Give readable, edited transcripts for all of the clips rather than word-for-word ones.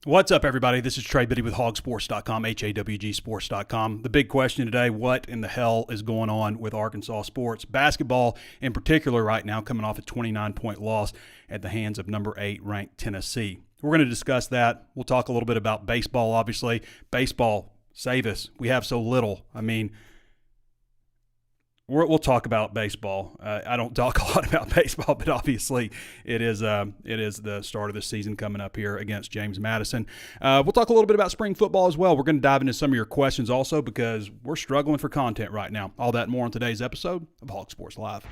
What's up, everybody? This is Trey Biddy with HawgSports.com, HawgSports.com. The big question today, what in the hell is going on with Arkansas sports? Basketball in particular right now, coming off a 29-point loss at the hands of number 8 ranked Tennessee. We're going to discuss that. We'll talk a little bit about baseball, obviously. Baseball, save us. We have so little. I mean, we'll talk about baseball. I don't talk a lot about baseball, but obviously it is the start of the season coming up here against James Madison. We'll talk a little bit about spring football as well. We're going to dive into some of your questions also because we're struggling for content right now. All that and more on today's episode of Hawg Sports Live.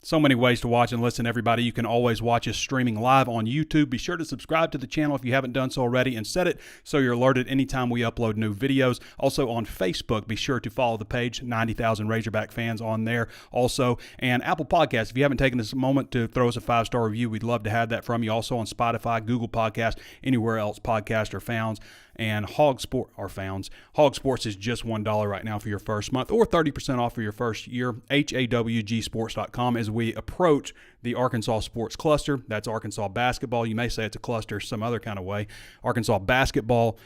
So many ways to watch and listen, everybody. You can always watch us streaming live on YouTube. Be sure to subscribe to the channel if you haven't done so already and set it so you're alerted anytime we upload new videos. Also on Facebook, be sure to follow the page, 90,000 Razorback fans on there also. And Apple Podcasts, if you haven't taken this moment to throw us a 5-star review, we'd love to have that from you. Also on Spotify, Google Podcasts, anywhere else podcasts are found. And HawgSports is just $1 right now for your first month or 30% off for your first year. HawgSports.com as we approach the Arkansas sports cluster. That's Arkansas basketball. You may say it's a cluster some other kind of way. Arkansas basketball,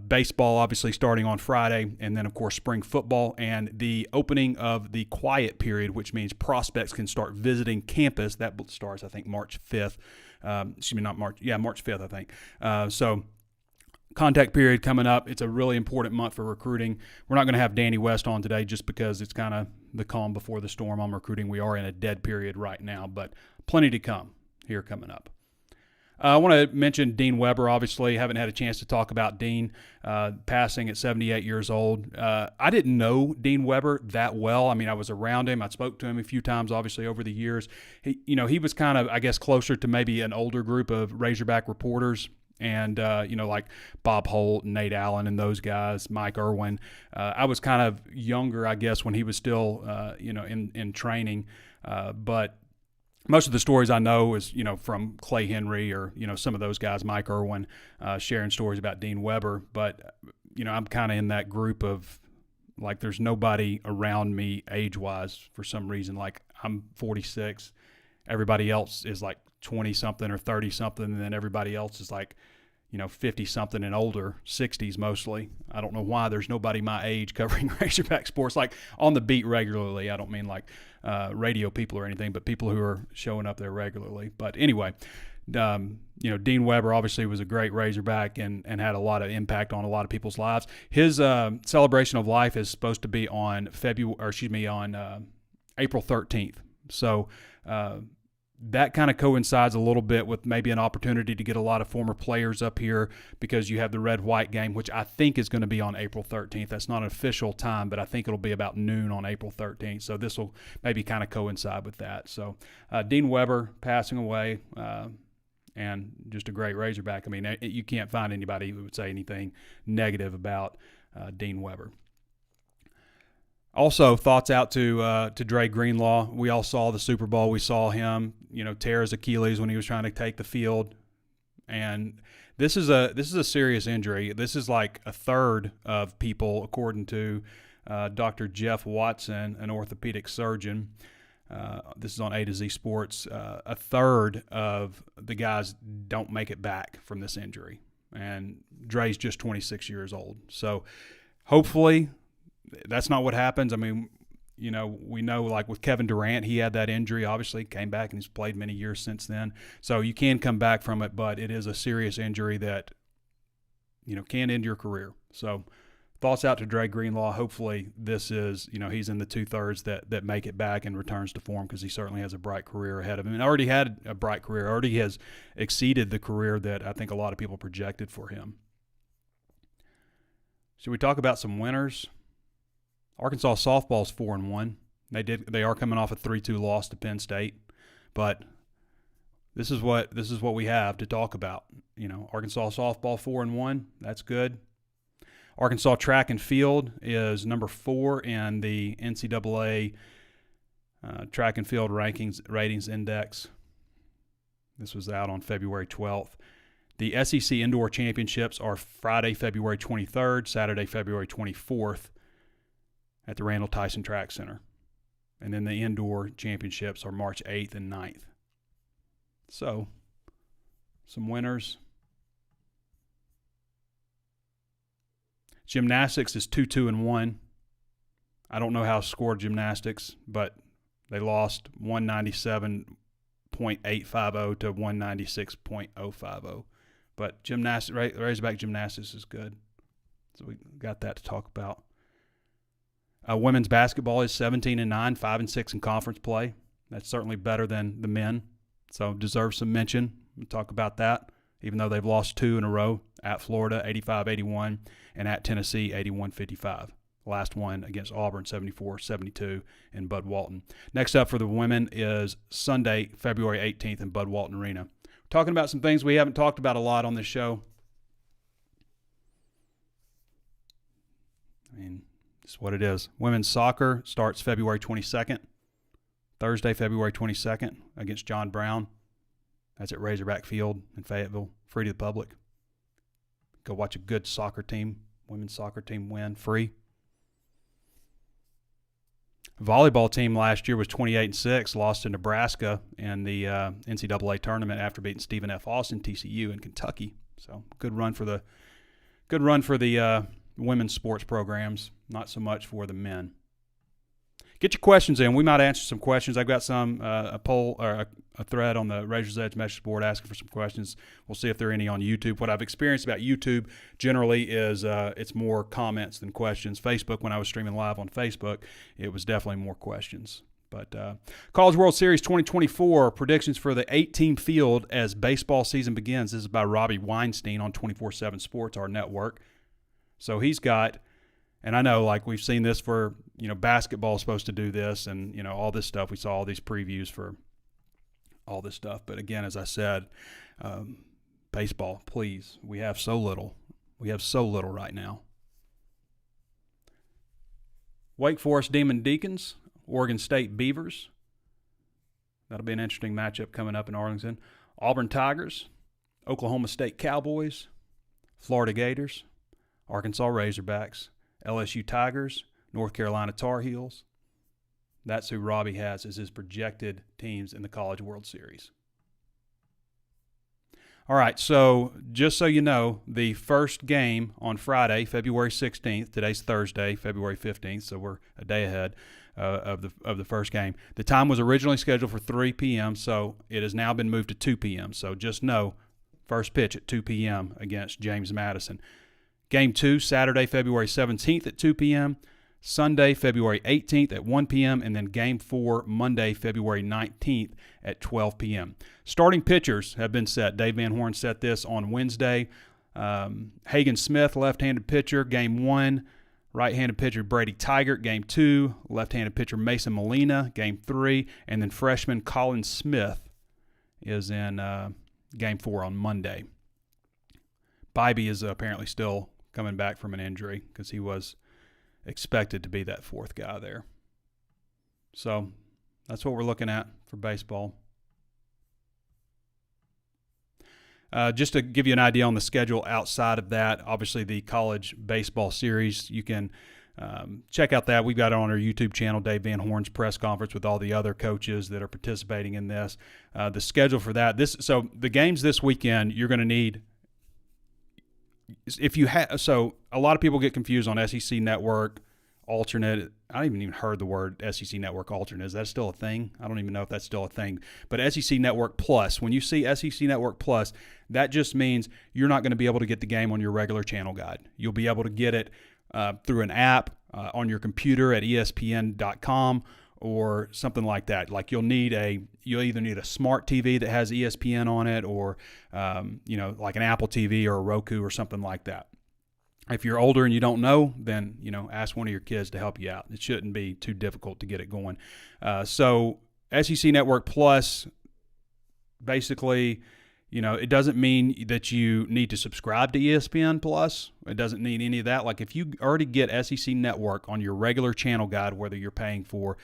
baseball obviously starting on Friday, and then of course spring football and the opening of the quiet period, which means prospects can start visiting campus. That starts, I think, March 5th. March 5th, I think. So contact period coming up. It's a really important month for recruiting. We're not going to have Danny West on today just because it's kind of the calm before the storm on recruiting. We are in a dead period right now, but plenty to come here coming up. I want to mention Dean Weber. Obviously, haven't had a chance to talk about Dean passing at 78 years old. I didn't know Dean Weber that well. I mean, I was around him. I spoke to him a few times, obviously, over the years. He was kind of, I guess, closer to maybe an older group of Razorback reporters. And, like Bob Holt, Nate Allen, and those guys, Mike Irwin. I was kind of younger, I guess, when he was still, in training. But most of the stories I know is, from Clay Henry or, some of those guys, Mike Irwin, sharing stories about Dean Weber. But, I'm kind of in that group of, like, there's nobody around me age-wise for some reason. Like, I'm 46. Everybody else is, like, 20-something or 30-something, and then everybody else is like, 50-something and older, 60s mostly. I don't know why there's nobody my age covering Razorback sports, like on the beat regularly. I don't mean like radio people or anything, but people who are showing up there regularly. But anyway, Dean Weber obviously was a great Razorback and had a lot of impact on a lot of people's lives. His celebration of life is supposed to be on April 13th. So, that kind of coincides a little bit with maybe an opportunity to get a lot of former players up here because you have the red-white game, which I think is going to be on April 13th. That's not an official time, but I think it'll be about noon on April 13th. So this will maybe kind of coincide with that. So Dean Weber passing away and just a great Razorback. I mean, you can't find anybody who would say anything negative about Dean Weber. Also, thoughts out to Dre Greenlaw. We all saw the Super Bowl. We saw him, tear his Achilles when he was trying to take the field, and this is a serious injury. This is like a third of people, according to Dr. Jeff Watson, an orthopedic surgeon. This is on A to Z Sports. A third of the guys don't make it back from this injury, and Dre's just 26 years old. So, hopefully, that's not what happens. I mean, we know like with Kevin Durant, he had that injury, obviously came back and he's played many years since then. So you can come back from it, but it is a serious injury that, can end your career. So thoughts out to Dre Greenlaw. Hopefully this is, he's in the 2/3 that make it back and returns to form because he certainly has a bright career ahead of him and already had a bright career, already has exceeded the career that I think a lot of people projected for him. Should we talk about some winners? Arkansas softball's 4-1. They are coming off a 3-2 loss to Penn State, but this is what we have to talk about. Arkansas softball 4-1. That's good. Arkansas track and field is number 4 in the NCAA track and field ratings index. This was out on February 12th. The SEC Indoor Championships are Friday, February 23rd, Saturday, February 24th at the Randall Tyson Track Center. And then the indoor championships are March 8th and 9th. So, some winners. Gymnastics is 2-2-1. I don't know how to score gymnastics, but they lost 197.850 to 196.050. But Razorback gymnastics is good. So we got that to talk about. Women's basketball is 17-9, 5-6 in conference play. That's certainly better than the men, so deserves some mention. We'll talk about that, even though they've lost 2 in a row at Florida, 85-81, and at Tennessee, 81-55. Last one against Auburn, 74-72 in Bud Walton. Next up for the women is Sunday, February 18th in Bud Walton Arena. We're talking about some things we haven't talked about a lot on this show. I mean, it's what it is. Women's soccer starts February 22nd, Thursday, February 22nd, against John Brown. That's at Razorback Field in Fayetteville, free to the public. Go watch a good soccer team, women's soccer team win, free. Volleyball team last year was 28-6, lost to Nebraska in the NCAA tournament after beating Stephen F. Austin, TCU, in Kentucky. So good run for the women's sports programs, not so much for the men. Get your questions in. We might answer some questions. I've got some a poll or a thread on the Razor's Edge message board asking for some questions. We'll see if there are any on YouTube. What I've experienced about YouTube generally is it's more comments than questions. Facebook, when I was streaming live on Facebook, it was definitely more questions. But College World Series 2024, predictions for the 8-team field as baseball season begins. This is by Robbie Weinstein on 24/7 Sports, our network. So he's got, and I know like we've seen this for, basketball is supposed to do this and, all this stuff. We saw all these previews for all this stuff. But again, as I said, baseball, please. We have so little. We have so little right now. Wake Forest Demon Deacons, Oregon State Beavers. That'll be an interesting matchup coming up in Arlington. Auburn Tigers, Oklahoma State Cowboys, Florida Gators, Arkansas Razorbacks, LSU Tigers, North Carolina Tar Heels. That's who Robbie has as his projected teams in the College World Series. All right, so just so you know, the first game on Friday, February 16th, today's Thursday, February 15th, so we're a day ahead of the first game. The time was originally scheduled for 3 p.m., so it has now been moved to 2 p.m. So just know, first pitch at 2 p.m. against James Madison. Game 2, Saturday, February 17th at 2 p.m., Sunday, February 18th at 1 p.m., and then Game 4, Monday, February 19th at 12 p.m. Starting pitchers have been set. Dave Van Horn set this on Wednesday. Hagen Smith, left-handed pitcher, Game 1. Right-handed pitcher Brady Tigert, Game 2. Left-handed pitcher Mason Molina, Game 3. And then freshman Colin Smith is in Game 4 on Monday. Bybee is apparently still coming back from an injury because he was expected to be that fourth guy there. So that's what we're looking at for baseball. Just to give you an idea on the schedule outside of that, obviously the college baseball series, you can check out that. We've got it on our YouTube channel, Dave Van Horn's press conference with all the other coaches that are participating in this. The schedule for that, so the games this weekend, you're going to need, so a lot of people get confused on SEC Network alternate. I don't even heard the word SEC Network alternate. Is that still a thing? I don't even know if that's still a thing. But SEC Network Plus, when you see SEC Network Plus, that just means you're not going to be able to get the game on your regular channel guide. You'll be able to get it through an app on your computer at ESPN.com or something like that. Like you'll either need a smart TV that has ESPN on it or, like an Apple TV or a Roku or something like that. If you're older and you don't know, then, ask one of your kids to help you out. It shouldn't be too difficult to get it going. So SEC Network Plus, basically, it doesn't mean that you need to subscribe to ESPN Plus. It doesn't need any of that. Like if you already get SEC Network on your regular channel guide, whether you're paying for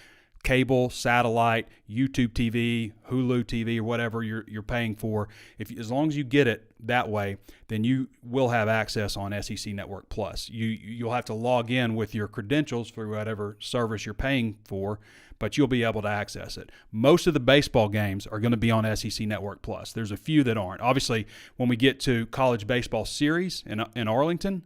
cable, satellite, YouTube TV, Hulu TV, or whatever you're paying for, as long as you get it that way, then you will have access on SEC Network Plus. You'll have to log in with your credentials for whatever service you're paying for, but you'll be able to access it. Most of the baseball games are going to be on SEC Network Plus. There's a few that aren't. Obviously, when we get to College Baseball Series in Arlington,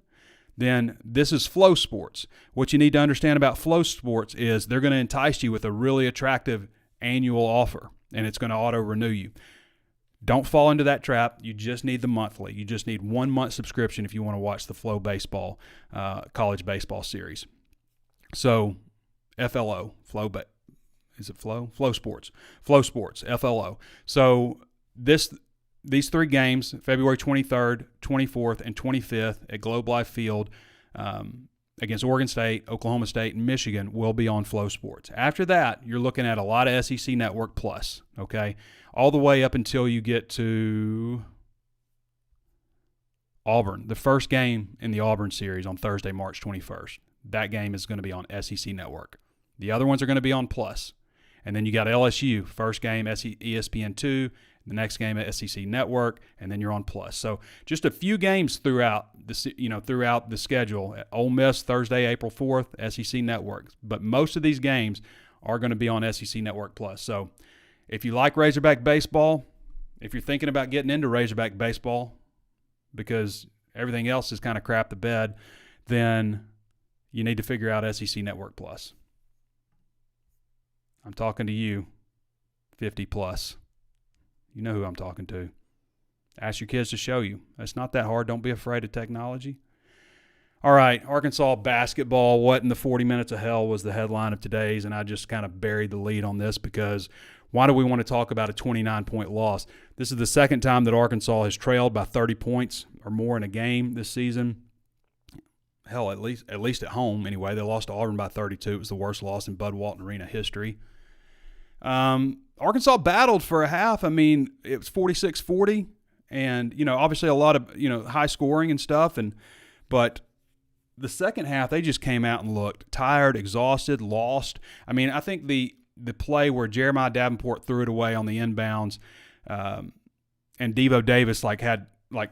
then this is Flow Sports. What you need to understand about Flow Sports is they're going to entice you with a really attractive annual offer, and it's going to auto-renew you. Don't fall into that trap. You just need the monthly. You just need 1 month subscription if you want to watch the Flow Baseball College Baseball Series. So FLO, is it Flow? Flow Sports. Flow Sports, FLO. So these 3 games, February 23rd, 24th, and 25th at Globe Life Field against Oregon State, Oklahoma State, and Michigan will be on Flow Sports. After that, you're looking at a lot of SEC Network Plus, okay, all the way up until you get to Auburn, the first game in the Auburn series on Thursday, March 21st. That game is going to be on SEC Network. The other ones are going to be on Plus. And then you got LSU, first game ESPN2, the next game at SEC Network, and then you're on Plus. So just a few games throughout the schedule. Ole Miss Thursday, April 4th, SEC Network. But most of these games are going to be on SEC Network Plus. So if you like Razorback baseball, if you're thinking about getting into Razorback baseball because everything else is kind of crap the bed, then you need to figure out SEC Network Plus. I'm talking to you, 50 plus. You know who I'm talking to. Ask your kids to show you. It's not that hard. Don't be afraid of technology. All right, Arkansas basketball. What in the 40 minutes of hell was the headline of today's, and I just kind of buried the lead on this because why do we want to talk about a 29-point loss? This is the second time that Arkansas has trailed by 30 points or more in a game this season. Hell, at least at home anyway. They lost to Auburn by 32. It was the worst loss in Bud Walton Arena history. Arkansas battled for a half. I mean, it was 46-40, and obviously a lot of high scoring and stuff. But the second half, they just came out and looked tired, exhausted, lost. I mean, I think the play where Jeremiah Davenport threw it away on the inbounds, and Devo Davis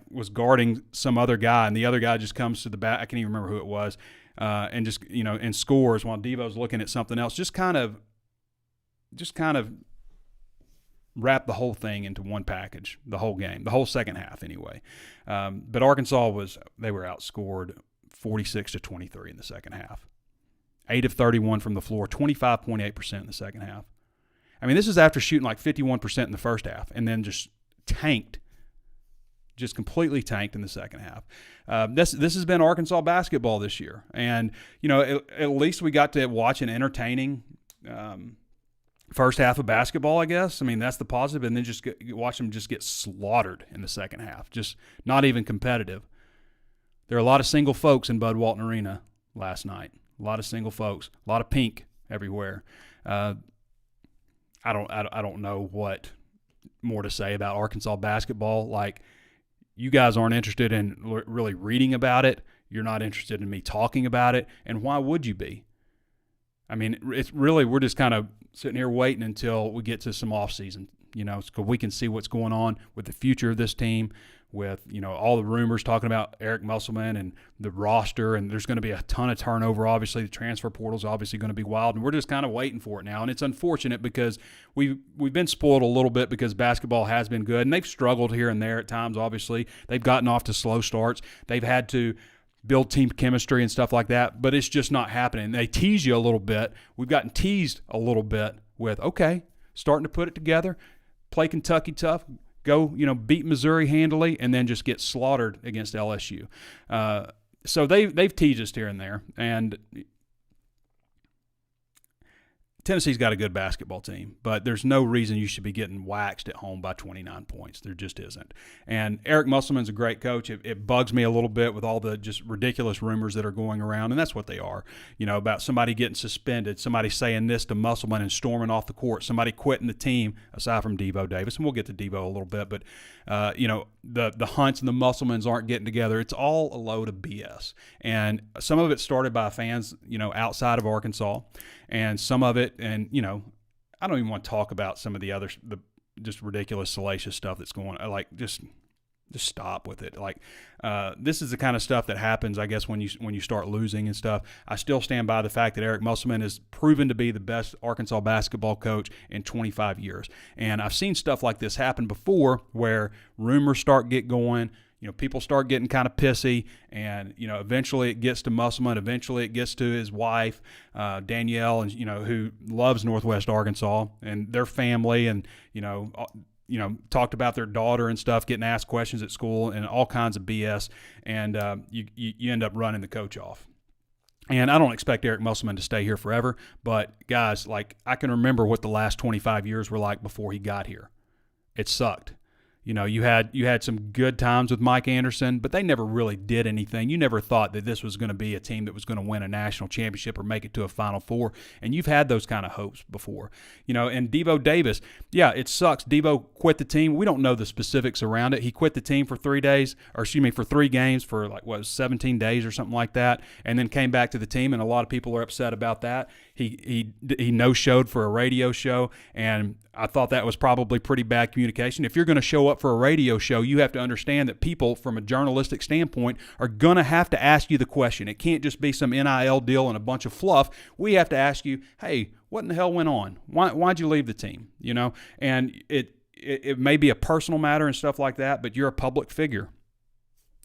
was guarding some other guy, and the other guy just comes to the bat. I can't even remember who it was, and just and scores while Devo's looking at something else. Just kind of wrap the whole thing into one package, the whole game, the whole second half anyway. But Arkansas were outscored 46-23 in the second half. 8 of 31 from the floor, 25.8% in the second half. I mean, this is after shooting like 51% in the first half and then just completely tanked in the second half. This has been Arkansas basketball this year. And, at least we got to watch an entertaining first half of basketball, I guess. I mean, that's the positive. And then just watch them just get slaughtered in the second half, just not even competitive. There are a lot of single folks in Bud Walton Arena last night. A lot of single folks, a lot of pink everywhere. I don't know what more to say about Arkansas basketball. Like, you guys aren't interested in really reading about it. You're not interested in me talking about it. And why would you be? I mean, it's really, we're just kind of sitting here waiting until we get to some offseason, so we can see what's going on with the future of this team, with, all the rumors talking about Eric Musselman and the roster, and there's going to be a ton of turnover. Obviously, the transfer portal is obviously going to be wild, and we're just kind of waiting for it now. And it's unfortunate because we've been spoiled a little bit because basketball has been good, and they've struggled here and there at times, obviously. They've gotten off to slow starts. They've had to build team chemistry and stuff like that, but it's just not happening. They tease you a little bit. We've gotten teased a little bit with, okay, starting to put it together, play Kentucky tough, go, beat Missouri handily, and then just get slaughtered against LSU. So they've teased us here and there, and Tennessee's got a good basketball team, but there's no reason you should be getting waxed at home by 29 points. There just isn't. And Eric Musselman's a great coach. It bugs me a little bit with all the just ridiculous rumors that are going around, and that's what they are, about somebody getting suspended, somebody saying this to Musselman and storming off the court, somebody quitting the team, aside from Devo Davis, and we'll get to Devo a little bit, but, the Hunts and the Musselmans aren't getting together. It's all a load of BS. And some of it started by fans, outside of Arkansas, and some of it, and, I don't even want to talk about some of the just ridiculous, salacious stuff that's going on. Like, just Just stop with it. Like, this is the kind of stuff that happens, I guess, when you start losing and stuff. I still stand by the fact that Eric Musselman has proven to be the best Arkansas basketball coach in 25 years. And I've seen stuff like this happen before where rumors start get going. People start getting kind of pissy, and, eventually it gets to Musselman. Eventually it gets to his wife, Danielle, and, who loves Northwest Arkansas and their family, and, talked about their daughter and stuff, getting asked questions at school and all kinds of BS, and you end up running the coach off. And I don't expect Eric Musselman to stay here forever, but guys, like, I can remember what the last 25 years were like before he got here. It sucked. You had some good times with Mike Anderson, but they never really did anything. You never thought that this was going to be a team that was going to win a national championship or make it to a Final Four, and you've had those kind of hopes before. And Devo Davis, yeah, it sucks. Devo quit the team. We don't know the specifics around it. He quit the team for 3 days, for 3 games for 17 days or something like that, and then came back to the team, and a lot of people are upset about that. He no-showed for a radio show, and I thought that was probably pretty bad communication. If you're going to show up for a radio show, you have to understand that people, from a journalistic standpoint, are going to have to ask you the question. It can't just be some NIL deal and a bunch of fluff. We have to ask you, hey, what in the hell went on? Why'd you leave the team? And it may be a personal matter and stuff like that, but you're a public figure,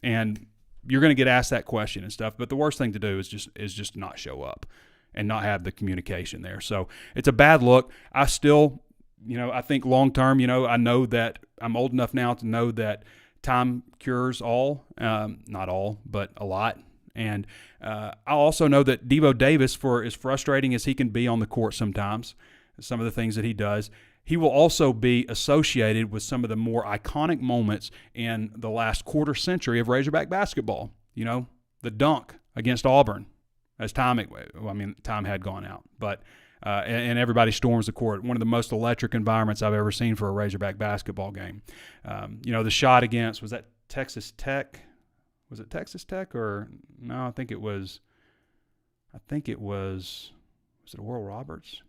and you're going to get asked that question and stuff. But the worst thing to do is just not show up and not have the communication there. So it's a bad look. I still, I think long term, I know that I'm old enough now to know that time cures all, not all, but a lot. And I also know that Devo Davis, for as frustrating as he can be on the court sometimes, some of the things that he does, he will also be associated with some of the more iconic moments in the last quarter century of Razorback basketball. The dunk against Auburn, as time had gone out, but and everybody storms the court. One of the most electric environments I've ever seen for a Razorback basketball game. The shot against, was that Texas Tech? Was it Texas Tech or no? I think it was. Was it Oral Roberts?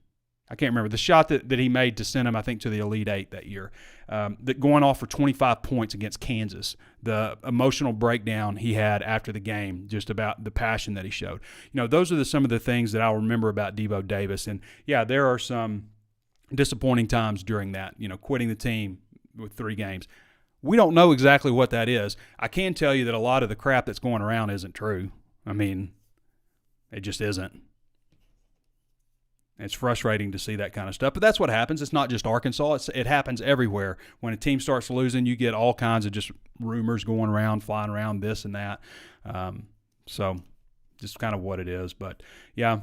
I can't remember. The shot that he made to send him, I think, to the Elite Eight that year, that going off for 25 points against Kansas, the emotional breakdown he had after the game, just about the passion that he showed. Those are some of the things that I'll remember about Devo Davis. And, yeah, there are some disappointing times during that, quitting the team with 3 games. We don't know exactly what that is. I can tell you that a lot of the crap that's going around isn't true. It just isn't. It's frustrating to see that kind of stuff, but that's what happens. It's not just Arkansas. It happens everywhere. When a team starts losing, you get all kinds of just rumors going around, flying around, this and that. So just kind of what it is. But, yeah,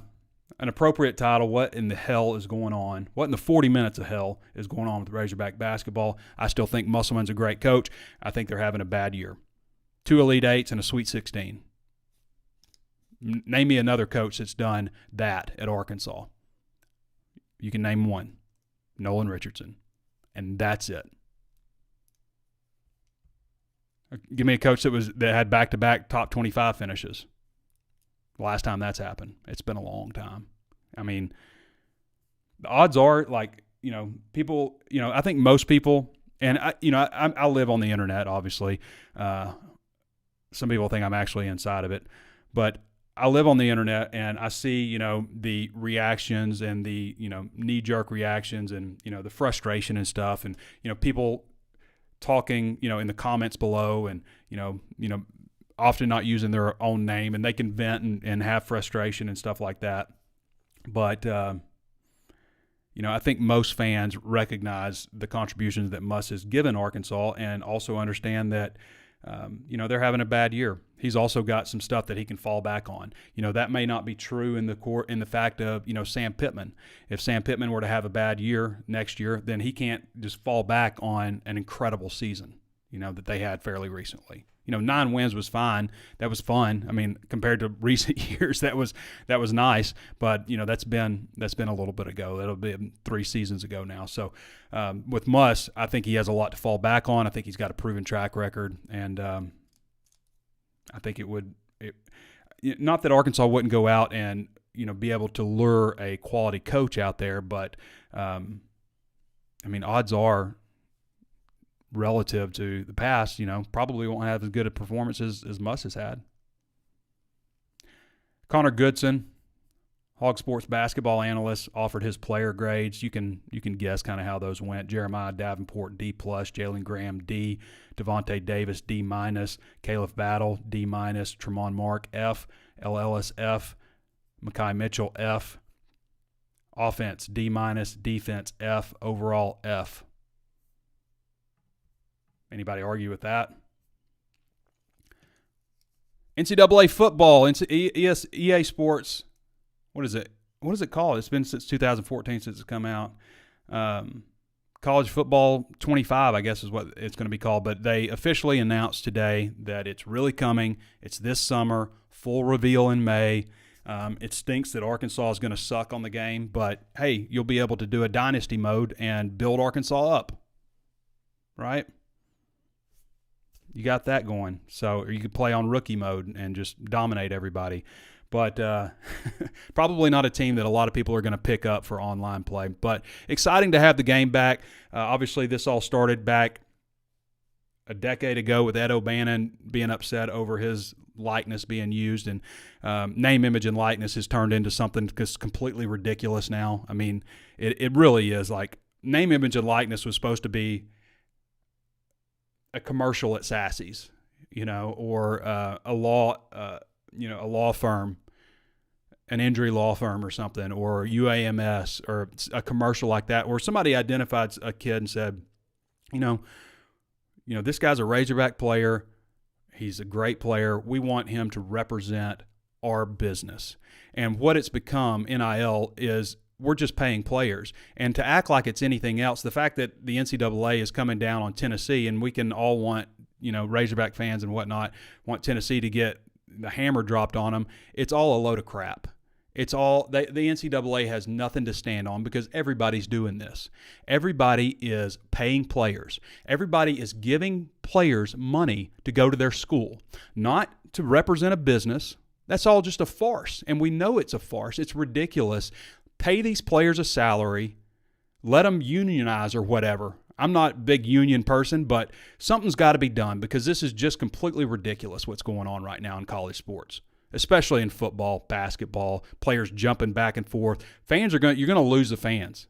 an appropriate title, what in the hell is going on? What in the 40 minutes of hell is going on with Razorback basketball? I still think Musselman's a great coach. I think they're having a bad year. 2 Elite Eights and a Sweet 16. Name me another coach that's done that at Arkansas. You can name one, Nolan Richardson, and that's it. Give me a coach that had back-to-back top 25 finishes. The last time that's happened, it's been a long time. The odds are, people, I think most people, and I live on the internet, obviously. Some people think I'm actually inside of it, but I live on the internet and I see, the reactions and the, knee-jerk reactions and, the frustration and stuff, and, people talking, in the comments below, and, often not using their own name, and they can vent and have frustration and stuff like that. But, I think most fans recognize the contributions that Muss has given Arkansas, and also understand that, they're having a bad year. He's also got some stuff that he can fall back on. That may not be true in the fact of, Sam Pittman. If Sam Pittman were to have a bad year next year, then he can't just fall back on an incredible season, that they had fairly recently. 9 wins was fine. That was fun. Compared to recent years, that was nice. But that's been a little bit ago. That'll be 3 seasons ago now. So with Muss, I think he has a lot to fall back on. I think he's got a proven track record, and I think not that Arkansas wouldn't go out and be able to lure a quality coach out there, but odds are relative to the past, probably won't have as good a performance as Muss has had. Connor Goodson, HawgSports basketball analyst, offered his player grades. You can guess kind of how those went. Jeremiah Davenport, D+, Jalen Graham, D, Devontae Davis, D-, Caleb Battle, D-, Tremont Mark, F, L. Ellis, F, Mekhi Mitchell, F, offense, D-, defense, F, overall, F. Anybody argue with that? NCAA football, EA Sports. What is it? What is it called? It's been since 2014 since it's come out. College Football 25, I guess is what it's going to be called. But they officially announced today that it's really coming. It's this summer, full reveal in May. It stinks that Arkansas is going to suck on the game. But, hey, you'll be able to do a dynasty mode and build Arkansas up, right? You got that going. So, or you could play on rookie mode and just dominate everybody. But probably not a team that a lot of people are going to pick up for online play. But exciting to have the game back. Obviously, this all started back a decade ago with Ed O'Bannon being upset over his likeness being used. And name, image, and likeness has turned into something just completely ridiculous now. I mean, it really is. Like, name, image, and likeness was supposed to be a commercial at Sassy's, or a law firm, an injury law firm or something, or UAMS, or a commercial like that, where somebody identified a kid and said, this guy's a Razorback player. He's a great player. We want him to represent our business. And what it's become, NIL, is we're just paying players. And to act like it's anything else, the fact that the NCAA is coming down on Tennessee, and we can all want, Razorback fans and whatnot, want Tennessee to get the hammer dropped on them, it's all a load of crap. It's all the NCAA has nothing to stand on because everybody's doing this. Everybody is paying players. Everybody is giving players money to go to their school, not to represent a business. That's all just a farce, and we know it's a farce. It's ridiculous. Pay these players a salary, let them unionize or whatever. I'm not a big union person, but something's got to be done because this is just completely ridiculous what's going on right now in college sports, especially in football, basketball, players jumping back and forth. You're going to lose the fans.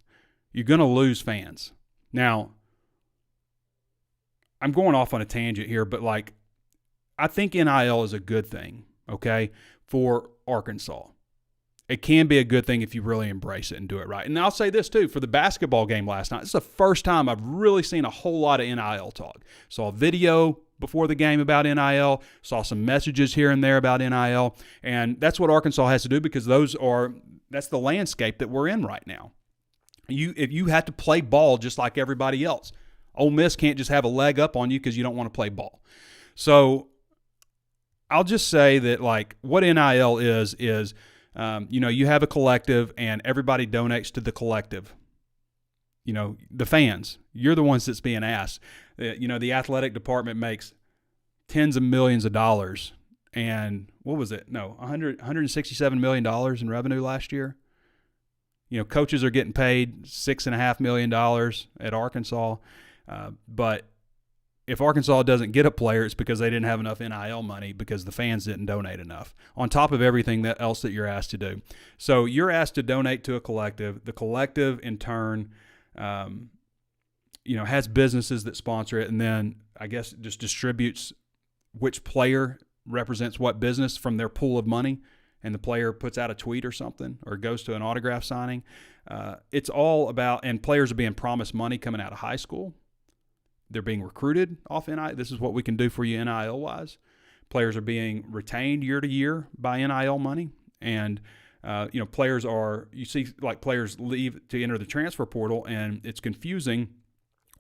You're going to lose fans. Now, I'm going off on a tangent here, but I think NIL is a good thing, okay, for Arkansas. It can be a good thing if you really embrace it and do it right. And I'll say this, too, for the basketball game last night, this is the first time I've really seen a whole lot of NIL talk. Saw a video before the game about NIL, saw some messages here and there about NIL, and that's what Arkansas has to do because that's the landscape that we're in right now. If you have to play ball just like everybody else. Ole Miss can't just have a leg up on you because you don't want to play ball. So I'll just say that, what NIL is you have a collective and everybody donates to the collective. The fans, you're the ones that's being asked. The athletic department makes tens of millions of dollars. And what was it? No, $167 million in revenue last year. Coaches are getting paid $6.5 million at Arkansas. But if Arkansas doesn't get a player, it's because they didn't have enough NIL money because the fans didn't donate enough, on top of everything else that you're asked to do. So you're asked to donate to a collective. The collective, in turn, has businesses that sponsor it, and then I guess just distributes which player represents what business from their pool of money, and the player puts out a tweet or something or goes to an autograph signing. It's all about – and players are being promised money coming out of high school. They're being recruited off NIL. This is what we can do for you NIL-wise. Players are being retained year to year by NIL money. And, players players leave to enter the transfer portal, and it's confusing.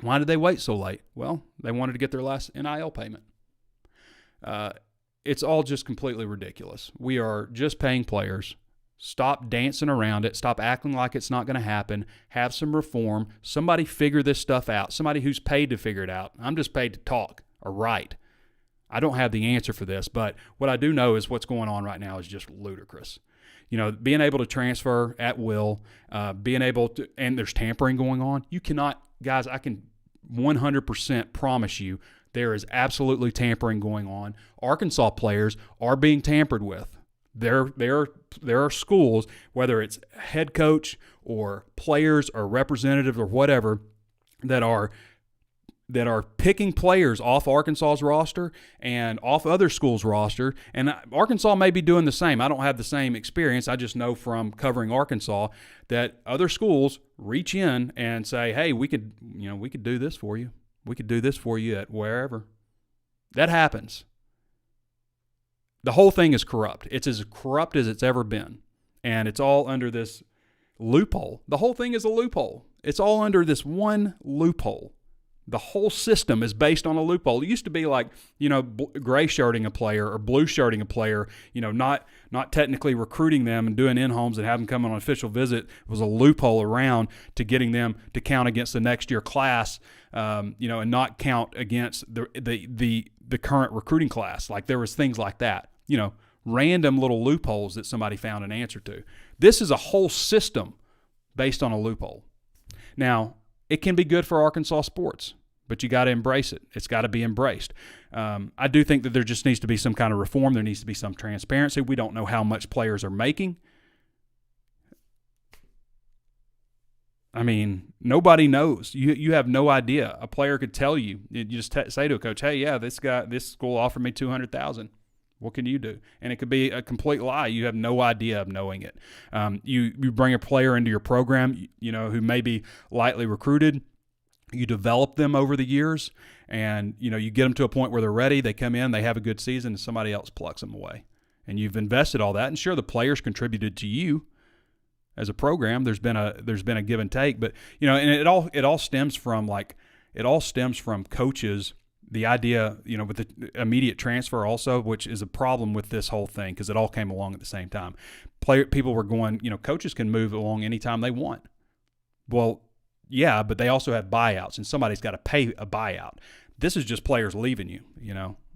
Why did they wait so late? Well, they wanted to get their last NIL payment. It's all just completely ridiculous. We are just paying players. Stop dancing around it. Stop acting like it's not going to happen. Have some reform. Somebody figure this stuff out. Somebody who's paid to figure it out. I'm just paid to talk or write. I don't have the answer for this, but what I do know is what's going on right now is just ludicrous. Being able to transfer at will, being able to, and there's tampering going on. You cannot, guys, I can 100% promise you there is absolutely tampering going on. Arkansas players are being tampered with. There are schools, whether it's head coach or players or representatives or whatever, that are picking players off Arkansas's roster and off other schools' roster. And Arkansas may be doing the same. I don't have the same experience. I just know from covering Arkansas that other schools reach in and say, hey, we could do this for you. We could do this for you at wherever. That happens. The whole thing is corrupt. It's as corrupt as it's ever been. And it's all under this loophole. The whole thing is a loophole. It's all under this one loophole. The whole system is based on a loophole. It used to be like, gray shirting a player or blue shirting a player, not technically recruiting them and doing in-homes and having them come on an official visit. It was a loophole around to getting them to count against the next year class, and not count against the current recruiting class. Like there was things like that, random little loopholes that somebody found an answer to. This is a whole system based on a loophole. Now, it can be good for Arkansas sports, but you got to embrace it. It's got to be embraced. I do think that there just needs to be some kind of reform. There needs to be some transparency. We don't know how much players are making. I mean, nobody knows. You have no idea. A player could tell you. You just say to a coach, "Hey, yeah, this school offered me $200,000. What can you do?" And it could be a complete lie. You have no idea of knowing it. You bring a player into your program, who may be lightly recruited. You develop them over the years, and you get them to a point where they're ready. They come in, they have a good season, and somebody else plucks them away. And you've invested all that. And sure, the players contributed to you as a program. There's been a give and take, but and it all stems from coaches. The idea, with the immediate transfer also, which is a problem with this whole thing because it all came along at the same time. People were going, coaches can move along anytime they want. Well, yeah, but they also have buyouts, and somebody's got to pay a buyout. This is just players leaving you,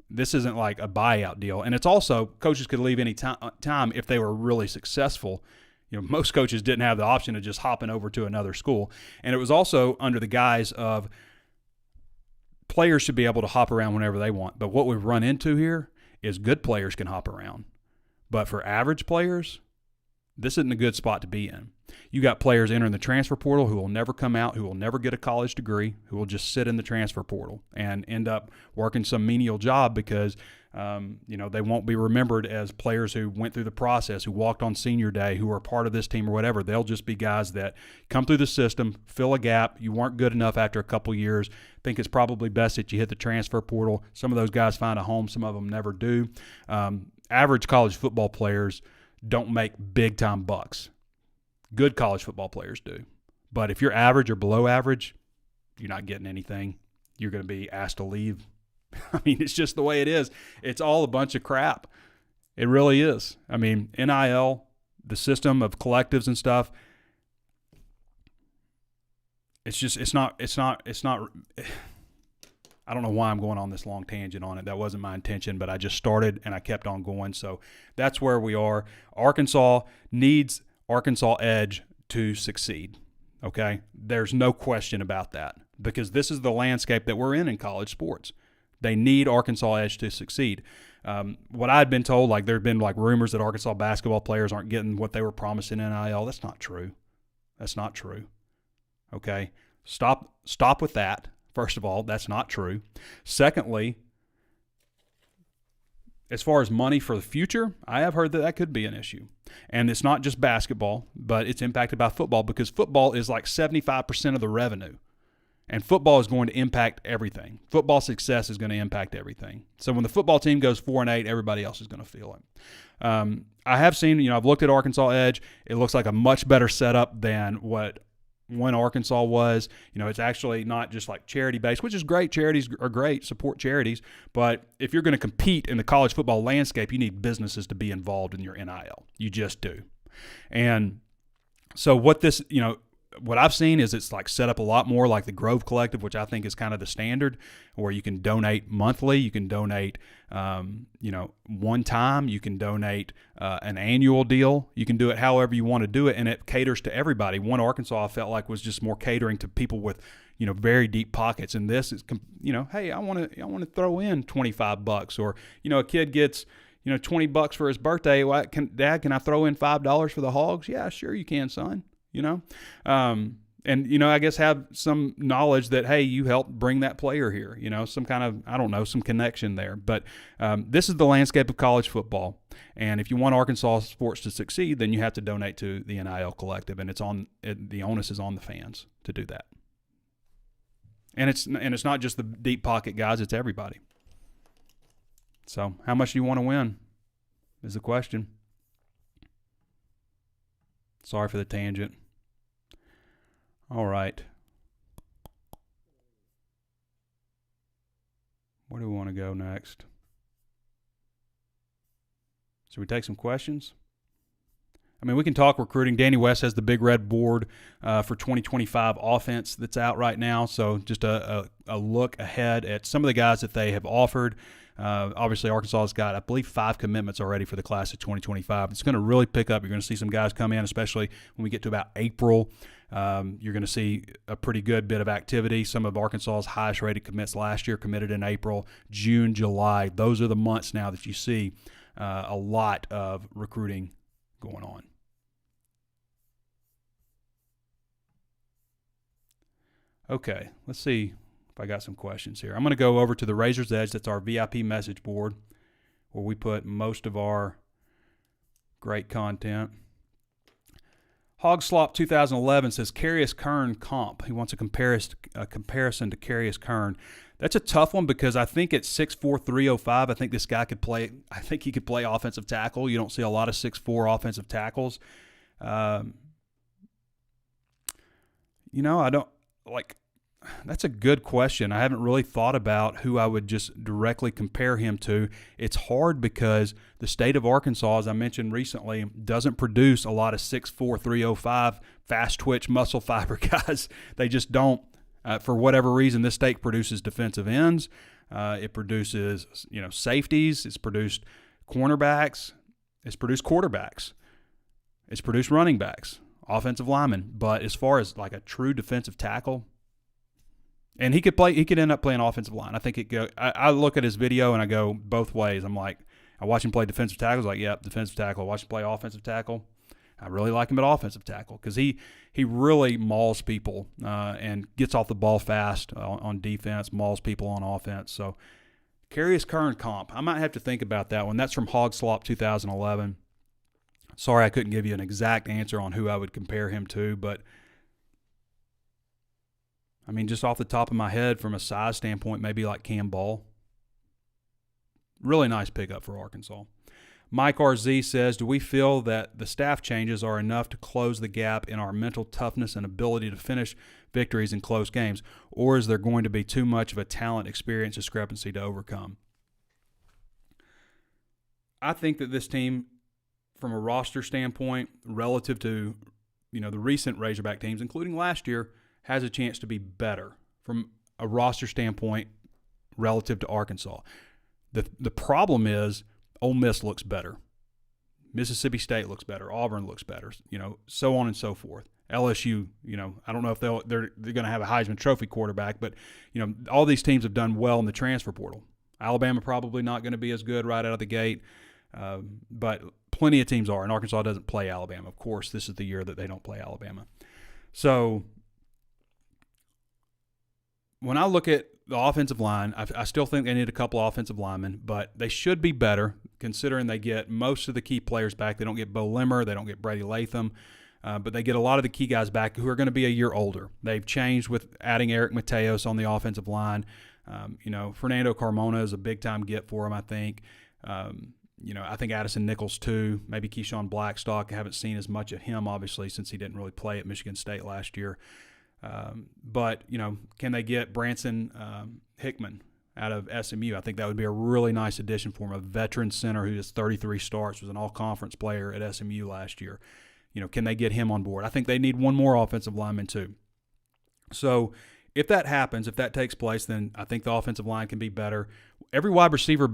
This isn't like a buyout deal. And it's also coaches could leave any time if they were really successful. Most coaches didn't have the option of just hopping over to another school. And it was also under the guise of players should be able to hop around whenever they want. But what we've run into here is good players can hop around. But for average players, this isn't a good spot to be in. You got players entering the transfer portal who will never come out, who will never get a college degree, who will just sit in the transfer portal and end up working some menial job because they won't be remembered as players who went through the process, who walked on senior day, who are part of this team or whatever. They'll just be guys that come through the system, fill a gap. You weren't good enough after a couple years. Think it's probably best that you hit the transfer portal. Some of those guys find a home. Some of them never do. Average college football players don't make big-time bucks. Good college football players do. But if you're average or below average, you're not getting anything. You're going to be asked to leave. I mean, it's just the way it is. It's all a bunch of crap. It really is. I mean, NIL, the system of collectives and stuff, it's not, I don't know why I'm going on this long tangent on it. That wasn't my intention, but I just started and I kept on going. So that's where we are. Arkansas needs Arkansas Edge to succeed. Okay? There's no question about that because this is the landscape that we're in college sports. They need Arkansas Edge to succeed. What I'd been told, there have been rumors that Arkansas basketball players aren't getting what they were promised in NIL. That's not true. That's not true. Okay? Stop with that. First of all, that's not true. Secondly, as far as money for the future, I have heard that could be an issue. And it's not just basketball, but it's impacted by football because football is 75% of the revenue. And football is going to impact everything. Football success is going to impact everything. So when the football team goes 4-8, everybody else is going to feel it. I have seen, I've looked at Arkansas Edge. It looks like a much better setup than what when Arkansas was. It's actually not just charity-based, which is great. Charities are great. Support charities. But if you're going to compete in the college football landscape, you need businesses to be involved in your NIL. You just do. And so what this, what I've seen is it's like set up a lot more like the Grove Collective, which I think is kind of the standard, where you can donate monthly, you can donate, one time, you can donate an annual deal. You can do it however you want to do it, and it caters to everybody. One Arkansas I felt like was just more catering to people with very deep pockets, and this is hey, I want to throw in $25, or a kid gets $20 for his birthday. Dad, can I throw in $5 for the Hogs? Yeah, sure you can, son. And I guess have some knowledge that, hey, you helped bring that player here, some kind of, I don't know, some connection there. But this is the landscape of college football. And if you want Arkansas sports to succeed, then you have to donate to the NIL Collective, and the onus is on the fans to do that. And it's not just the deep pocket guys, it's everybody. So how much do you want to win is the question. Sorry for the tangent. All right. Where do we want to go next? Should we take some questions? I mean, we can talk recruiting. Danny West has the Big Red board for 2025 offense that's out right now. So just a look ahead at some of the guys that they have offered. Obviously, Arkansas has got, I believe, 5 commitments already for the class of 2025. It's going to really pick up. You're going to see some guys come in, especially when we get to about April. You're going to see a pretty good bit of activity. Some of Arkansas's highest rated commits last year committed in April, June, July. Those are the months now that you see a lot of recruiting going on. Okay, let's see if I got some questions here. I'm going to go over to the Razor's Edge. That's our VIP message board where we put most of our great content. Hogslop 2011 says Carius Kern comp. He wants a comparison to Carius Kern. That's a tough one because I think at 6'4", 305, I think this guy could play. I think he could play offensive tackle. You don't see a lot of 6'4" offensive tackles. I don't like. That's a good question. I haven't really thought about who I would just directly compare him to. It's hard because the state of Arkansas, as I mentioned recently, doesn't produce a lot of 6'4", 305 fast twitch muscle fiber guys. They just don't. For whatever reason, this state produces defensive ends. It produces safeties. It's produced cornerbacks. It's produced quarterbacks. It's produced running backs, offensive linemen. But as far as like a true defensive tackle, and he could end up playing offensive line. I think I look at his video and I go both ways. I'm like, I watch him play defensive tackle. I was like, yep, defensive tackle. I watch him play offensive tackle. I really like him at offensive tackle because he really mauls people and gets off the ball fast on defense, mauls people on offense. So Carius Kern comp. I might have to think about that one. That's from Hogslop 2011. Sorry I couldn't give you an exact answer on who I would compare him to, but I mean, just off the top of my head, from a size standpoint, maybe like Cam Ball. Really nice pickup for Arkansas. Mike RZ says, do we feel that the staff changes are enough to close the gap in our mental toughness and ability to finish victories in close games, or is there going to be too much of a talent experience discrepancy to overcome? I think that this team, from a roster standpoint, relative to the recent Razorback teams, including last year, has a chance to be better from a roster standpoint relative to Arkansas. The problem is Ole Miss looks better. Mississippi State looks better. Auburn looks better, so on and so forth. LSU, I don't know if they're going to have a Heisman Trophy quarterback, but, all these teams have done well in the transfer portal. Alabama probably not going to be as good right out of the gate, but plenty of teams are, and Arkansas doesn't play Alabama. Of course, this is the year that they don't play Alabama. So when I look at the offensive line, I still think they need a couple offensive linemen, but they should be better considering they get most of the key players back. They don't get Bo Limmer. They don't get Brady Latham, but they get a lot of the key guys back who are going to be a year older. They've changed with adding Eric Mateos on the offensive line. Fernando Carmona is a big-time get for him, I think. I think Addison Nichols too, maybe Keyshawn Blackstock. I haven't seen as much of him, obviously, since he didn't really play at Michigan State last year. But can they get Branson Hickman out of SMU? I think that would be a really nice addition for him, a veteran center who has 33 starts, was an all-conference player at SMU last year. can they get him on board? I think they need one more offensive lineman too. So if that happens, if that takes place, then I think the offensive line can be better. Every wide receiver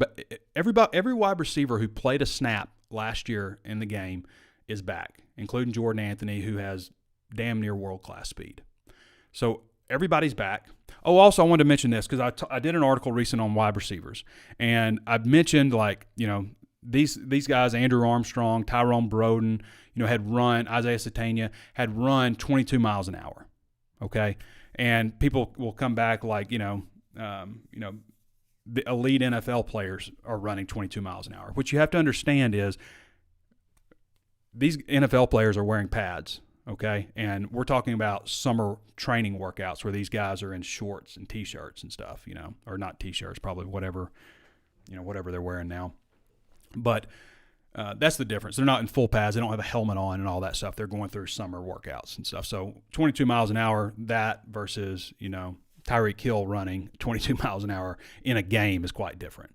who played a snap last year in the game is back, including Jordan Anthony, who has damn near world-class speed. So everybody's back. Oh, also, I wanted to mention this because I did an article recent on wide receivers, and I've mentioned these guys, Andrew Armstrong, Tyrone Broden, had run, Isaiah Satania had run 22 miles an hour. Okay, and people will come back like the elite NFL players are running 22 miles an hour. What you have to understand is these NFL players are wearing pads. Okay, and we're talking about summer training workouts where these guys are in shorts and T-shirts and stuff, or not T-shirts, probably whatever they're wearing now. But that's the difference. They're not in full pads. They don't have a helmet on and all that stuff. They're going through summer workouts and stuff. So 22 miles an hour, that versus, Tyreek Hill running 22 miles an hour in a game is quite different.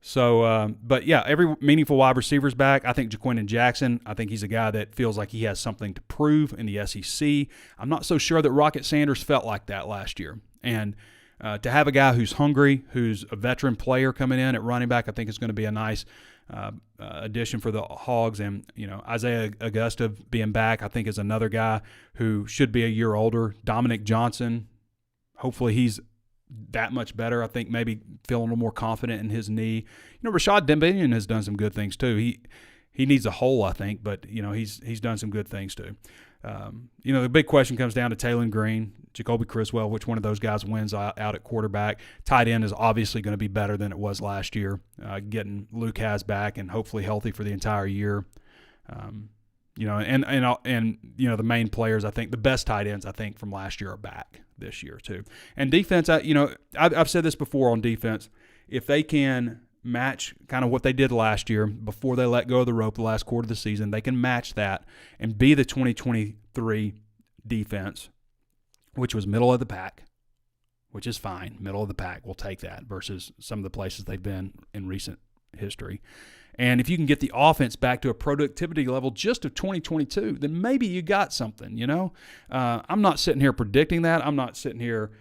So, but yeah, every meaningful wide receiver's back. I think Jaquindon Jackson, I think he's a guy that feels like he has something to prove in the SEC. I'm not so sure that Rocket Sanders felt like that last year. And to have a guy who's hungry, who's a veteran player coming in at running back, I think is going to be a nice addition for the Hogs. And, Isaiah Augusta being back, I think is another guy who should be a year older. Dominic Johnson, hopefully he's that much better. I think maybe feeling a little more confident in his knee. Rashad Dembinion has done some good things too. He needs a hole, I think, but he's done some good things too. The big question comes down to Taylor Green, Jacoby Criswell, which one of those guys wins out at quarterback. Tight end is obviously going to be better than it was last year. Getting Luke Has back and hopefully healthy for the entire year. The main players, I think the best tight ends, I think from last year are back this year too. And defense, I've said this before on defense, if they can match kind of what they did last year before they let go of the rope the last quarter of the season, they can match that and be the 2023 defense, which was middle of the pack, which is fine. Middle of the pack, we'll take that versus some of the places they've been in recent history. And if you can get the offense back to a productivity level just of 2022, then maybe you got something, I'm not sitting here predicting that. I'm not sitting here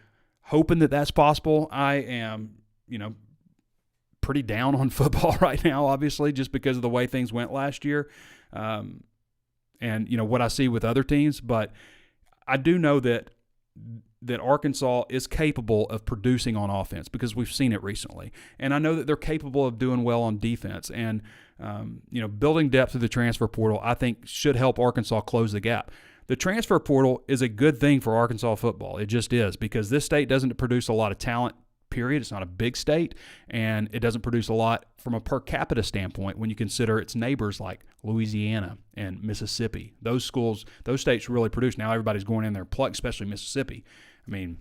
hoping that that's possible. I am, pretty down on football right now, obviously, just because of the way things went last year and, what I see with other teams. But I do know that Arkansas is capable of producing on offense because we've seen it recently. And I know that they're capable of doing well on defense. And, building depth through the transfer portal, I think, should help Arkansas close the gap. The transfer portal is a good thing for Arkansas football. It just is, because this state doesn't produce a lot of talent, period. It's not a big state, and it doesn't produce a lot from a per capita standpoint when you consider its neighbors like Louisiana and Mississippi. Those schools, those states really produce. Now everybody's going in there and pluck, especially Mississippi. I mean,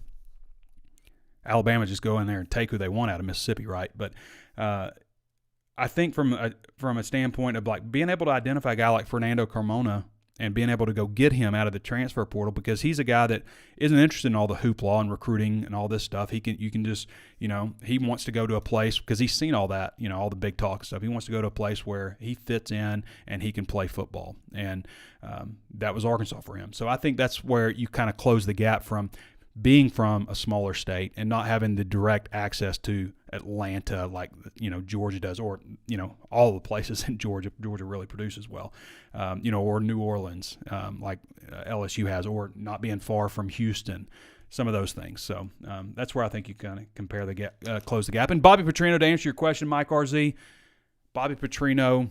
Alabama just go in there and take who they want out of Mississippi, right? But I think from a standpoint of like being able to identify a guy like Fernando Carmona and being able to go get him out of the transfer portal, because he's a guy that isn't interested in all the hoopla and recruiting and all this stuff. You can just, he wants to go to a place because he's seen all that, all the big talk stuff. He wants to go to a place where he fits in and he can play football. And that was Arkansas for him. So I think that's where you kind of close the gap from being from a smaller state and not having the direct access to Atlanta like, Georgia does, or, all the places in Georgia. Georgia really produces well, or New Orleans, like LSU has, or not being far from Houston, some of those things. So that's where I think you kind of compare the gap, close the gap. And Bobby Petrino, to answer your question, Mike RZ, Bobby Petrino,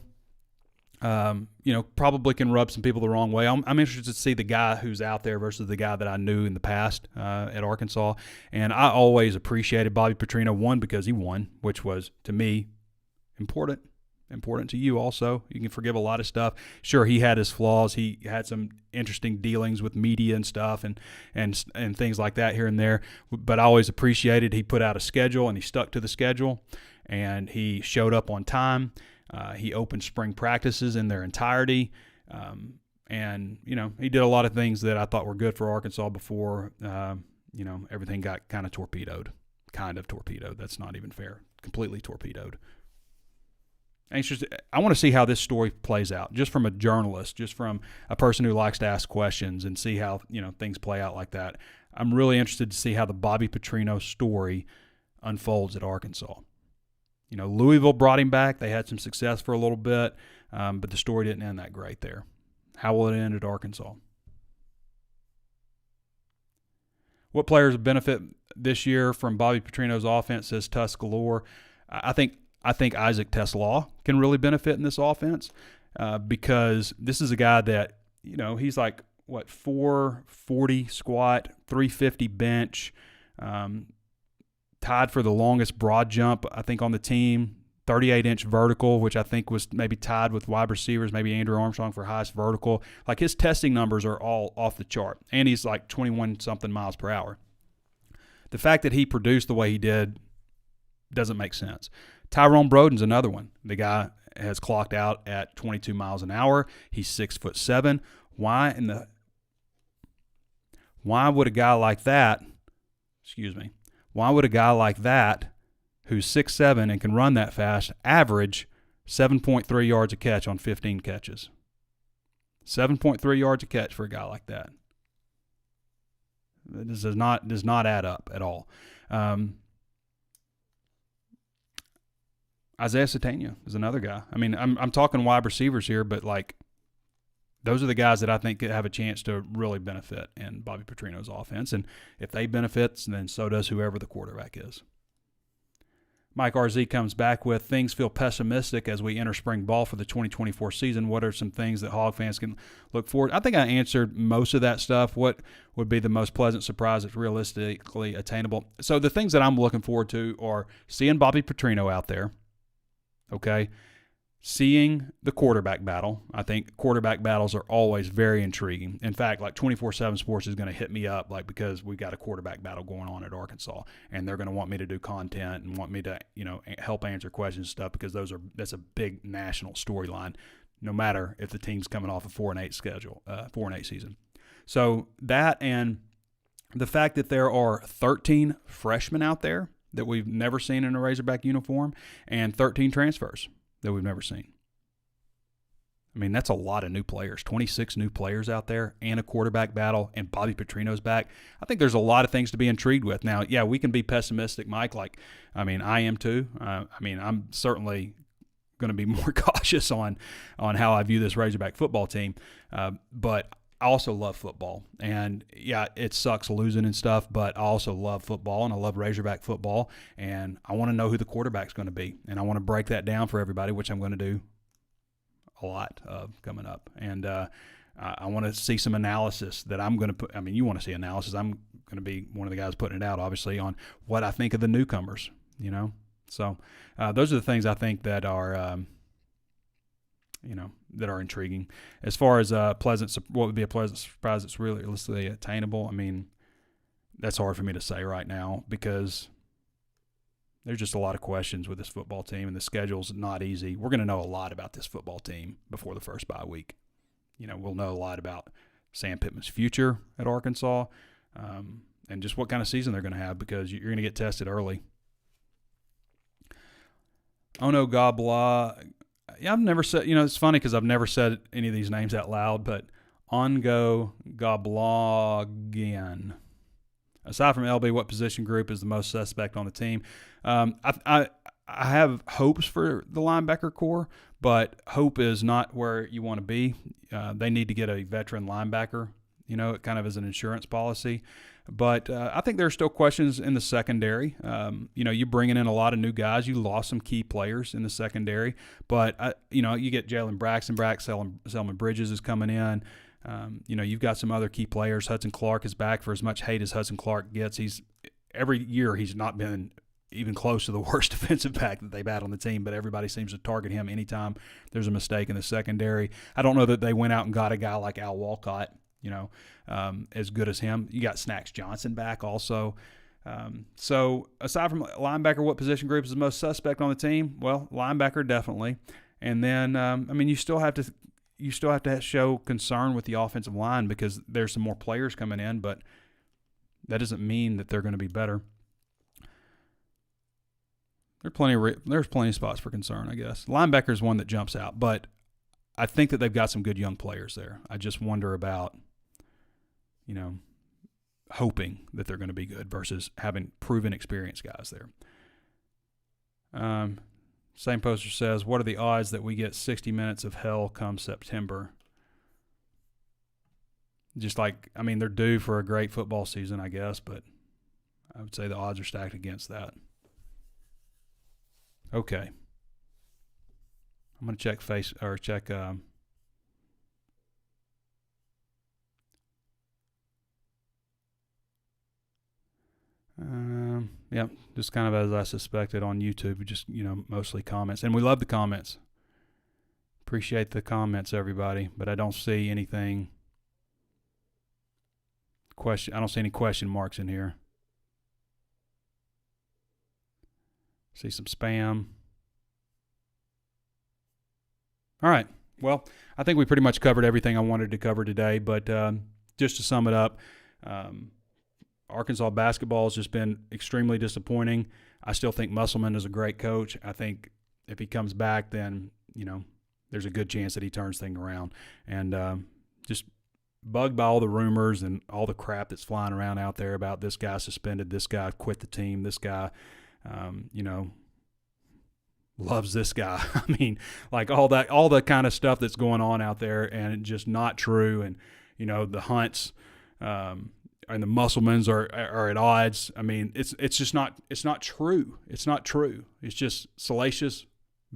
probably can rub some people the wrong way. I'm interested to see the guy who's out there versus the guy that I knew in the past at Arkansas. And I always appreciated Bobby Petrino, one, because he won, which was, to me, important to you also. You can forgive a lot of stuff. Sure, he had his flaws. He had some interesting dealings with media and stuff and things like that here and there. But I always appreciated he put out a schedule and he stuck to the schedule and he showed up on time. He opened spring practices in their entirety. And, he did a lot of things that I thought were good for Arkansas before, everything got kind of torpedoed. That's not even fair. Completely torpedoed. I want to see how this story plays out, just from a journalist, just from a person who likes to ask questions and see how things play out like that. I'm really interested to see how the Bobby Petrino story unfolds at Arkansas. Louisville brought him back. They had some success for a little bit, but the story didn't end that great there. How will it end at Arkansas? What players benefit this year from Bobby Petrino's offense, says Tuss Galore. I think Isaac TeSlaa can really benefit in this offense because this is a guy that, he's like, 440 squat, 350 bench, tied for the longest broad jump, I think, on the team, 38-inch vertical, which I think was maybe tied with wide receivers, maybe Andrew Armstrong for highest vertical. Like, his testing numbers are all off the chart, and he's like 21-something miles per hour. The fact that he produced the way he did doesn't make sense. Tyrone Broden's another one. The guy has clocked out at 22 miles an hour. He's 6'7". Why would a guy like that, who's 6'7" and can run that fast, average 7.3 yards a catch on 15 catches? 7.3 yards a catch for a guy like that. This does not add up at all. Isaiah Satania is another guy. I mean, I'm talking wide receivers here, but like, those are the guys that I think could have a chance to really benefit in Bobby Petrino's offense. And if they benefit, then so does whoever the quarterback is. Mike RZ comes back with, things feel pessimistic as we enter spring ball for the 2024 season. What are some things that Hog fans can look forward? I think I answered most of that stuff. What would be the most pleasant surprise that's realistically attainable? So the things that I'm looking forward to are seeing Bobby Petrino out there, okay? Seeing the quarterback battle. I think quarterback battles are always very intriguing. In fact, like 24/7 Sports is going to hit me up, like, because we've got a quarterback battle going on at Arkansas, and they're going to want me to do content and want me to, help answer questions and stuff, because that's a big national storyline, no matter if the team's coming off a 4-8 schedule, 4-8 season. So that, and the fact that there are 13 freshmen out there that we've never seen in a Razorback uniform, and 13 transfers that we've never seen. I mean, that's a lot of new players, 26 new players out there, and a quarterback battle, and Bobby Petrino's back. I think there's a lot of things to be intrigued with. Now, yeah, we can be pessimistic, Mike. I am too. I'm certainly going to be more cautious on how I view this Razorback football team. But I also love football. And, yeah, it sucks losing and stuff, but I also love football, and I love Razorback football, and I want to know who the quarterback's going to be. And I want to break that down for everybody, which I'm going to do a lot of coming up. And I want to see some analysis that I'm going to put. I mean, you want to see analysis. I'm going to be one of the guys putting it out, obviously, on what I think of the newcomers, So those are the things I think that are that are intriguing. As far as what would be a pleasant surprise that's realistically attainable, I mean, that's hard for me to say right now, because there's just a lot of questions with this football team, and the schedule's not easy. We're going to know a lot about this football team before the first bye week. We'll know a lot about Sam Pittman's future at Arkansas, and just what kind of season they're going to have, because you're going to get tested early. Oh no, God blah. Yeah, I've never said, it's funny because I've never said any of these names out loud, but Ongo Goblogian. Aside from LB, what position group is the most suspect on the team? I have hopes for the linebacker core, but hope is not where you want to be. They need to get a veteran linebacker. It kind of is an insurance policy. But I think there are still questions in the secondary. You're bringing in a lot of new guys. You lost some key players in the secondary. But, you get Jalen Braxton back. Selman Bridges is coming in. You've got some other key players. Hudson Clark is back. For as much hate as Hudson Clark gets, every year he's not been even close to the worst defensive back that they've had on the team, but everybody seems to target him anytime there's a mistake in the secondary. I don't know that they went out and got a guy like Al Walcott, as good as him. You got Snacks Johnson back also. So aside from linebacker, what position group is the most suspect on the team? Well, linebacker definitely. And then, you still have to show concern with the offensive line, because there's some more players coming in, but that doesn't mean that they're going to be better. There's plenty of spots for concern, I guess. Linebacker is one that jumps out, but I think that they've got some good young players there. I just wonder about, hoping that they're going to be good versus having proven experienced guys there. Same poster says, what are the odds that we get 60 minutes of hell come September? Just they're due for a great football season, I guess, but I would say the odds are stacked against that. Okay. I'm going to check yeah, just kind of as I suspected on YouTube, just, mostly comments. And we love the comments. Appreciate the comments, everybody, but I don't see anything I don't see any question marks in here. See some spam. All right. Well, I think we pretty much covered everything I wanted to cover today, but just to sum it up, Arkansas basketball has just been extremely disappointing. I still think Musselman is a great coach. I think if he comes back, then, there's a good chance that he turns things around. And just bugged by all the rumors and all the crap that's flying around out there about this guy suspended, this guy quit the team, this guy, loves this guy. I mean, all the kind of stuff that's going on out there, and it's just not true. And, the Hunts and the Musselmans are at odds. I mean, it's not true. It's not true. It's just salacious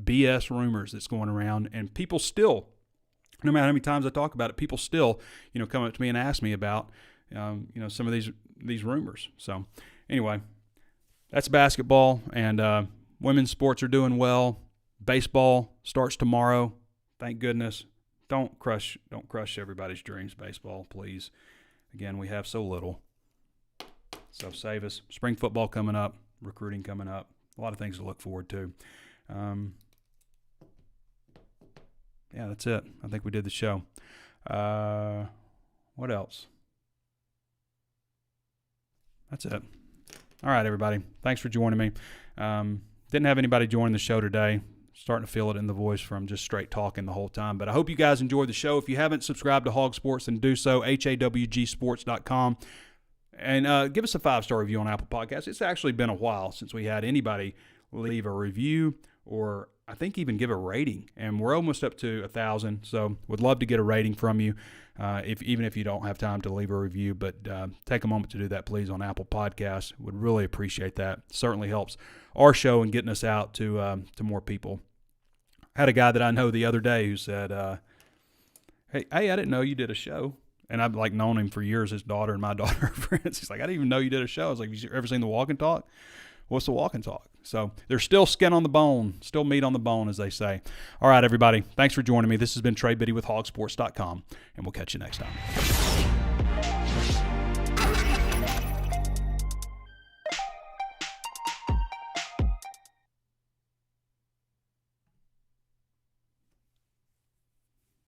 BS rumors that's going around, and people still, no matter how many times I talk about it, people still, come up to me and ask me about, some of these rumors. So anyway, that's basketball, and women's sports are doing well. Baseball starts tomorrow. Thank goodness. Don't crush everybody's dreams, baseball, please. Again, we have so little. So save us. Spring football coming up, recruiting coming up. A lot of things to look forward to. Yeah, that's it. I think we did the show. What else? That's it. All right, everybody. Thanks for joining me. Didn't have anybody join the show today. Starting to feel it in the voice from just straight talking the whole time. But I hope you guys enjoyed the show. If you haven't subscribed to HawgSports, then do so, HawgSports.com. And give us a 5-star review on Apple Podcasts. It's actually been a while since we had anybody leave a review or I think even give a rating. And we're almost up to 1,000, so would love to get a rating from you, even if you don't have time to leave a review. But take a moment to do that, please, on Apple Podcasts. Would really appreciate that. Certainly helps our show and getting us out to more people. I had a guy that I know the other day who said, hey, I didn't know you did a show. And I've known him for years. His daughter and my daughter are friends. He's like, I didn't even know you did a show. I was like, have you ever seen The Walk and Talk? What's The Walk and Talk? So there's still skin on the bone, still meat on the bone, as they say. All right, everybody. Thanks for joining me. This has been Trey Biddy with HawgSports.com, and we'll catch you next time.